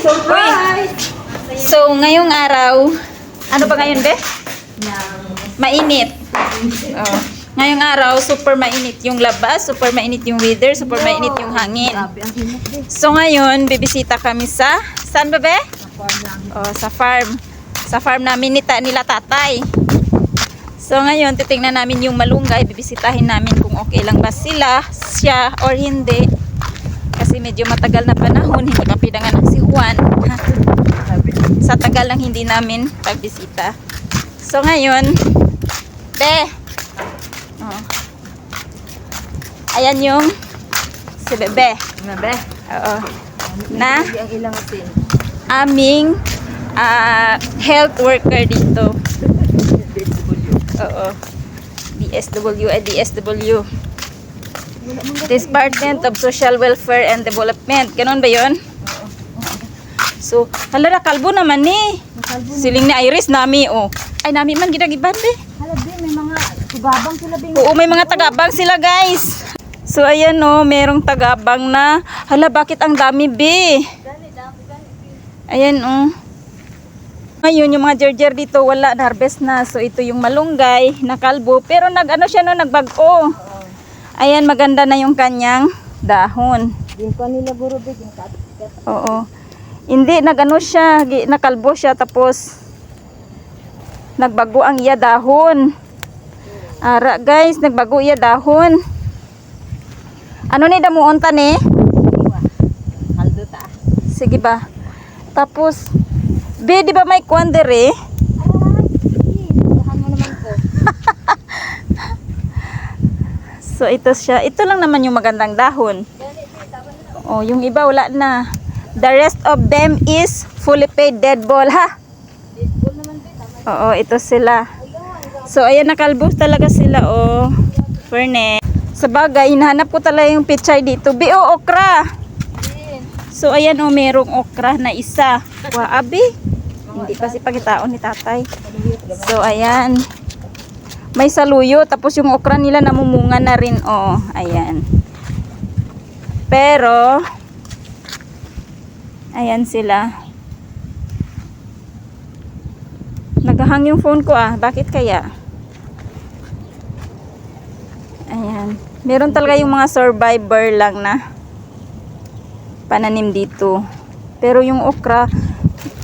surprise! So, ngayong araw, ano ba ngayon, be? Mainit. Oh. Ngayong araw, super mainit yung labas, super mainit yung weather, super mainit yung hangin. So, ngayon, bibisita kami sa, saan ba, be? Oh, sa farm. Sa farm namin nila tatay. So, ngayon, titingnan namin yung malunggay, bibisitahin namin kung okay lang ba siya, or hindi. Kasi medyo matagal na panahon, hindi pa pinanganak si Juan. Sa tagal lang hindi namin pagbisita. So ngayon, be. Oh. Ayan yung si Bebe. Bebe. Oo. Na Ang ilang sin. aming health worker dito. Oo. DSW. Department of Social Welfare and Development. Ganun ba yun? So, halara, kalbo naman eh. Siling ni Iris, nami, oh. Ay, nami man, ginagiban, be. Hala, be, may mga tugabang sila, be. Oo, may mga tagabang sila, guys. So, ayan, oh, merong tagabang na. Hala, bakit ang dami, be? Ayan, oh. Ngayon, yung mga jerjer dito, wala, na-harvest na. So, ito yung malunggay, na kalbo. Pero, ano siya, no, nagbago. Ayan, maganda na yung kanyang dahon. Din pa nila, guro, be. Oo. Hindi, nagano siya, nakalbo siya, tapos nagbago ang iya dahon. Ara guys, nagbago iya dahon. Ano ni damuon ta ni? Haldo ta. Sige ba? Tapos, be, di ba may kwan dere? Dahan mo naman ko. So, ito siya. Ito lang naman yung magandang dahon. Oh, yung iba wala na. The rest of them is fully paid dead ball, ha? Oo, ito sila. So, ayan, nakalbos talaga sila, oh. Ferne. Sa bagay, hinahanap ko talaga yung pichay dito. B.O. okra. So, ayan, oh, merong okra na isa. Wah, abi. Hindi pa si pagkitaon ni tatay. So, ayan. May saluyo, tapos yung okra nila namumunga na rin, oh. Ayan. Pero, ayan sila. Naghahang yung phone ko, ah. Bakit kaya? Ayan. Meron talaga yung mga survivor lang na pananim dito. Pero yung okra,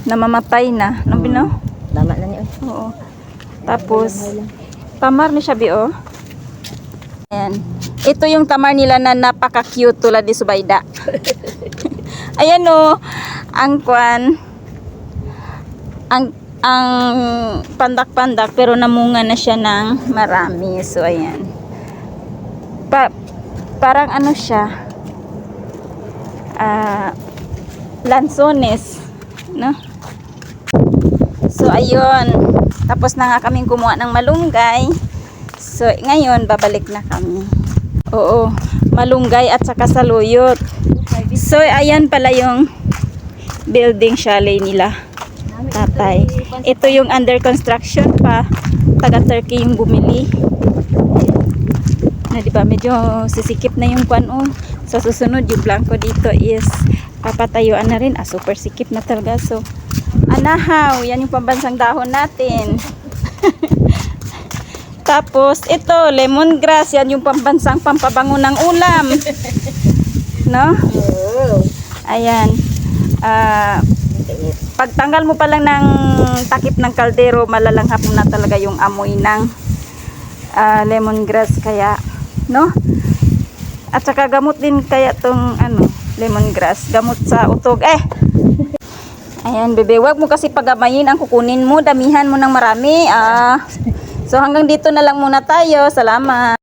namamatay na. Ano bino? Tama na niyo. Oo. Tapos, tamar ni siya, oh. Ayan. Ito yung tamar nila na napaka-cute tulad ni Subayda. Ayan, oh. Ang kwan, ang pandak-pandak, pero namunga na siya ng marami. So, ayan. Parang ano siya, lansones, no? So, ayun. Tapos na nga kaming kumuha ng malunggay. So, ngayon, babalik na kami. Oo, malunggay at saka saluyot. So, ayan pala yung building chalet nila, tatay. Ito yung under construction pa. Taga-Turkey yung bumili. Na, diba, medyo sisikip na yung kwan, oh. Sa susunod, yung blanco dito is papatayuan na rin. Super sikip na talaga. So, anahaw, yan yung pambansang dahon natin. Tapos, ito, lemongrass. Yan yung pambansang pampabango ng ulam. No? Ayan. Pagtanggal mo pa lang ng takip ng kaldero, malalanghap na talaga yung amoy ng lemongrass. Kaya, no? At saka gamot din kaya tong lemongrass. Gamot sa utog. Ayan, bebe. Wag mo kasi pagamayin ang kukunin mo. Damihan mo ng marami. So, hanggang dito na lang muna tayo. Salamat.